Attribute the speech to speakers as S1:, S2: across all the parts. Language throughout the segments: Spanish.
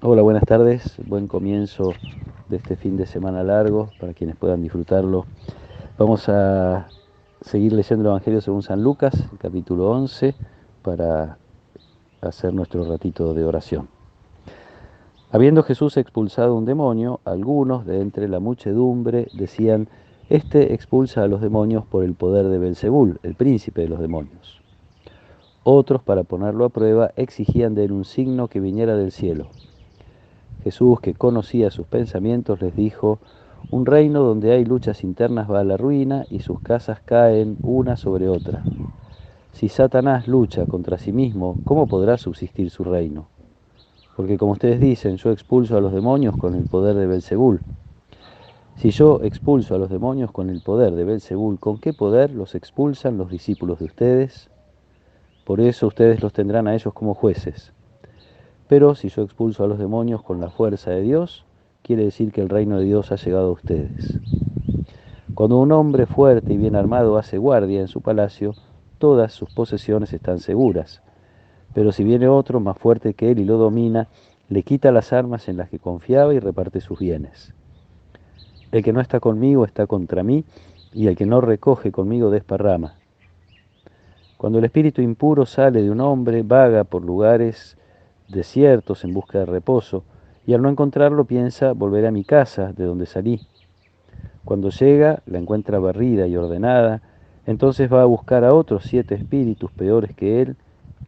S1: Hola, buenas tardes. Buen comienzo de este fin de semana largo para quienes puedan disfrutarlo. Vamos a seguir leyendo el Evangelio según San Lucas, el capítulo 11, para hacer nuestro ratito de oración. Habiendo Jesús expulsado un demonio, algunos de entre la muchedumbre decían: Este expulsa a los demonios por el poder de Belzebul, el príncipe de los demonios. Otros, para ponerlo a prueba, exigían de él un signo que viniera del cielo. Jesús, que conocía sus pensamientos, les dijo: Un reino donde hay luchas internas va a la ruina y sus casas caen una sobre otra. Si Satanás lucha contra sí mismo, ¿cómo podrá subsistir su reino? Porque como ustedes dicen, yo expulso a los demonios con el poder de Belzebul. Si yo expulso a los demonios con el poder de Belzebul, ¿con qué poder los expulsan los discípulos de ustedes? Por eso ustedes los tendrán a ellos como jueces. Pero si yo expulso a los demonios con la fuerza de Dios, quiere decir que el reino de Dios ha llegado a ustedes. Cuando un hombre fuerte y bien armado hace guardia en su palacio, todas sus posesiones están seguras. Pero si viene otro más fuerte que él y lo domina, le quita las armas en las que confiaba y reparte sus bienes. El que no está conmigo está contra mí, y el que no recoge conmigo desparrama. Cuando el espíritu impuro sale de un hombre, vaga por lugares desiertos en busca de reposo, y al no encontrarlo piensa: volveré a mi casa, de donde salí. Cuando llega, la encuentra barrida y ordenada, entonces va a buscar a otros 7 espíritus peores que él,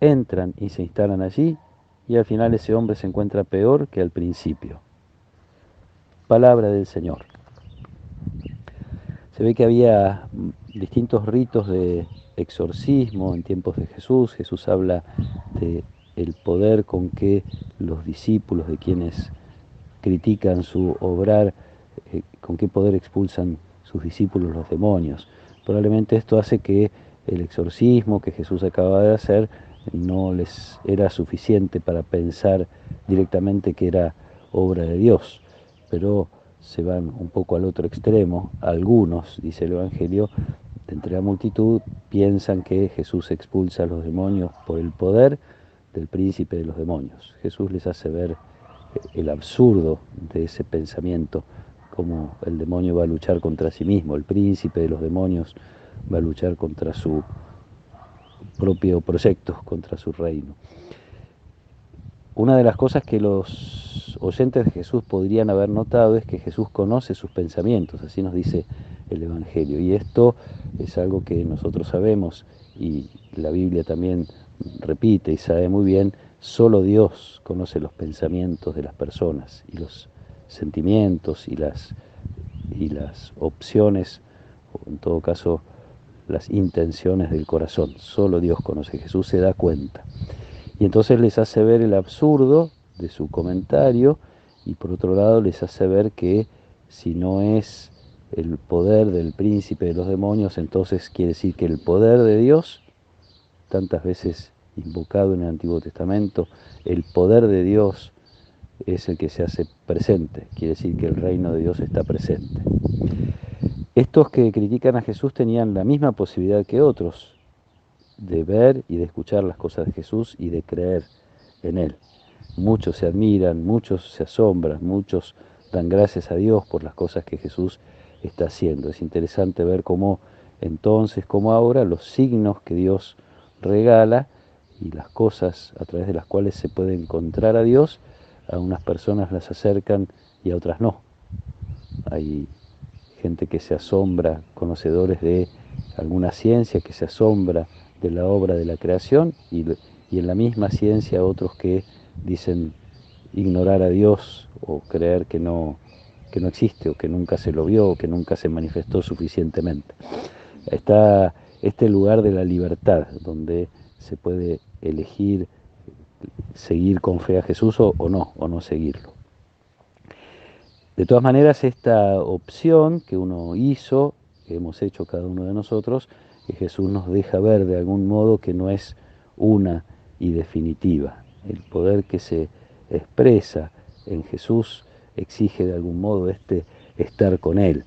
S1: entran y se instalan allí, y al final ese hombre se encuentra peor que al principio. Palabra del Señor. Se ve que había distintos ritos de exorcismo en tiempos de Jesús. Jesús habla de el poder con que los discípulos de quienes critican su obrar, con qué poder expulsan sus discípulos los demonios. Probablemente esto hace que el exorcismo que Jesús acaba de hacer no les era suficiente para pensar directamente que era obra de Dios, pero se van un poco al otro extremo. Algunos, dice el Evangelio, de entre la multitud piensan que Jesús expulsa a los demonios por el poder del príncipe de los demonios. Jesús les hace ver el absurdo de ese pensamiento, como el demonio va a luchar contra sí mismo, el príncipe de los demonios va a luchar contra su propio proyecto, contra su reino. Una de las cosas que los oyentes de Jesús podrían haber notado es que Jesús conoce sus pensamientos, así nos dice el Evangelio. Y esto es algo que nosotros sabemos y la Biblia también repite y sabe muy bien: solo Dios conoce los pensamientos de las personas y los sentimientos y las opciones, o en todo caso las intenciones del corazón. Solo Dios conoce. Jesús se da cuenta. Y entonces les hace ver el absurdo de su comentario, y por otro lado les hace ver que si no es el poder del príncipe de los demonios, entonces quiere decir que el poder de Dios, tantas veces invocado en el Antiguo Testamento, el poder de Dios es el que se hace presente, quiere decir que el reino de Dios está presente. Estos que critican a Jesús tenían la misma posibilidad que otros de ver y de escuchar las cosas de Jesús y de creer en Él. Muchos se admiran, muchos se asombran, muchos dan gracias a Dios por las cosas que Jesús está haciendo. Es interesante ver cómo entonces, como ahora, los signos que Dios regala y las cosas a través de las cuales se puede encontrar a Dios, a unas personas las acercan y a otras no. Hay gente que se asombra, conocedores de alguna ciencia, que se asombra de la obra de la creación, y en la misma ciencia otros que dicen ignorar a Dios o creer que no existe, o que nunca se lo vio, o que nunca se manifestó suficientemente. Está este lugar de la libertad, donde se puede elegir seguir con fe a Jesús o no seguirlo. De todas maneras, esta opción que uno hizo, que hemos hecho cada uno de nosotros, que Jesús nos deja ver de algún modo que no es una y definitiva. El poder que se expresa en Jesús exige de algún modo estar con Él,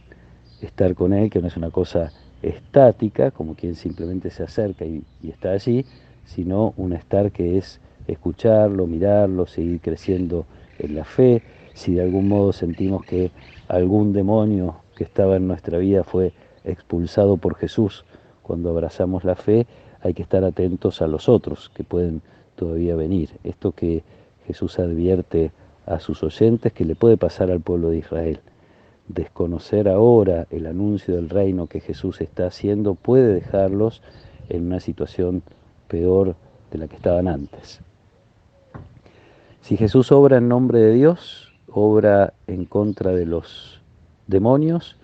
S1: que no es una cosa estática, como quien simplemente se acerca y está allí, sino un estar que es escucharlo, mirarlo, seguir creciendo en la fe. Si de algún modo sentimos que algún demonio que estaba en nuestra vida fue expulsado por Jesús cuando abrazamos la fe, hay que estar atentos a los otros que pueden todavía venir. Esto que Jesús advierte a sus oyentes que le puede pasar al pueblo de Israel. Desconocer ahora el anuncio del reino que Jesús está haciendo puede dejarlos en una situación peor de la que estaban antes. Si Jesús obra en nombre de Dios, obra en contra de los demonios,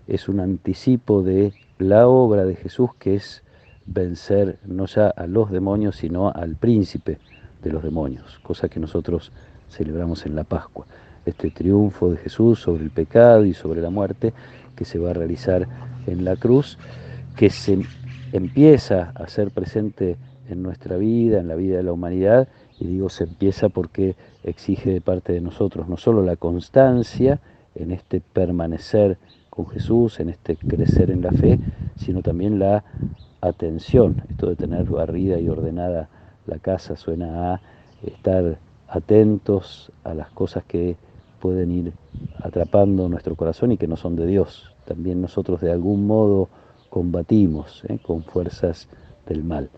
S1: es un anticipo de la obra de Jesús, que es vencer no ya a los demonios, sino al príncipe de los demonios, cosa que nosotros celebramos en la Pascua. Este triunfo de Jesús sobre el pecado y sobre la muerte que se va a realizar en la cruz, que se empieza a ser presente en nuestra vida, en la vida de la humanidad, y digo se empieza porque exige de parte de nosotros no solo la constancia en este permanecer con Jesús, en este crecer en la fe, sino también la atención. Esto de tener barrida y ordenada la casa suena a estar atentos a las cosas que pueden ir atrapando nuestro corazón y que no son de Dios. También nosotros de algún modo combatimos con fuerzas del mal,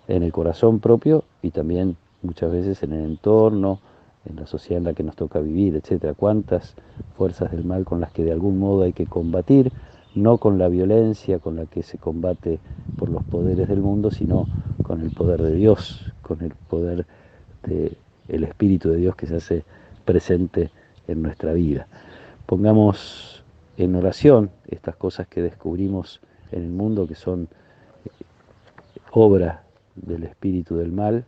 S1: en el corazón propio y también muchas veces en el entorno, en la sociedad en la que nos toca vivir, etcétera. Cuántas fuerzas del mal con las que de algún modo hay que combatir, no con la violencia con la que se combate por los poderes del mundo, sino con el poder de Dios, con el poder del Espíritu de Dios que se hace presente en nuestra vida. Pongamos en oración estas cosas que descubrimos en el mundo, que son obra del espíritu del mal.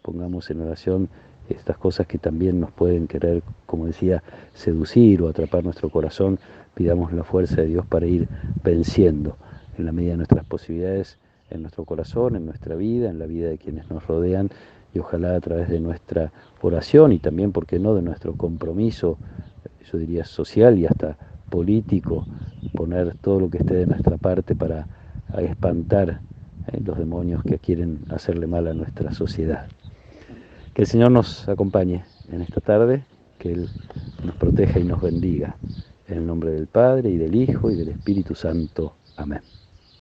S1: Pongamos en oración estas cosas que también nos pueden querer, como decía, seducir o atrapar nuestro corazón. Pidamos la fuerza de Dios para ir venciendo en la medida de nuestras posibilidades, en nuestro corazón, en nuestra vida, en la vida de quienes nos rodean, y ojalá a través de nuestra oración y también, ¿por qué no?, de nuestro compromiso, yo diría social y hasta político, poner todo lo que esté de nuestra parte para espantar los demonios que quieren hacerle mal a nuestra sociedad. Que el Señor nos acompañe en esta tarde, que Él nos proteja y nos bendiga. En el nombre del Padre, y del Hijo, y del Espíritu Santo. Amén.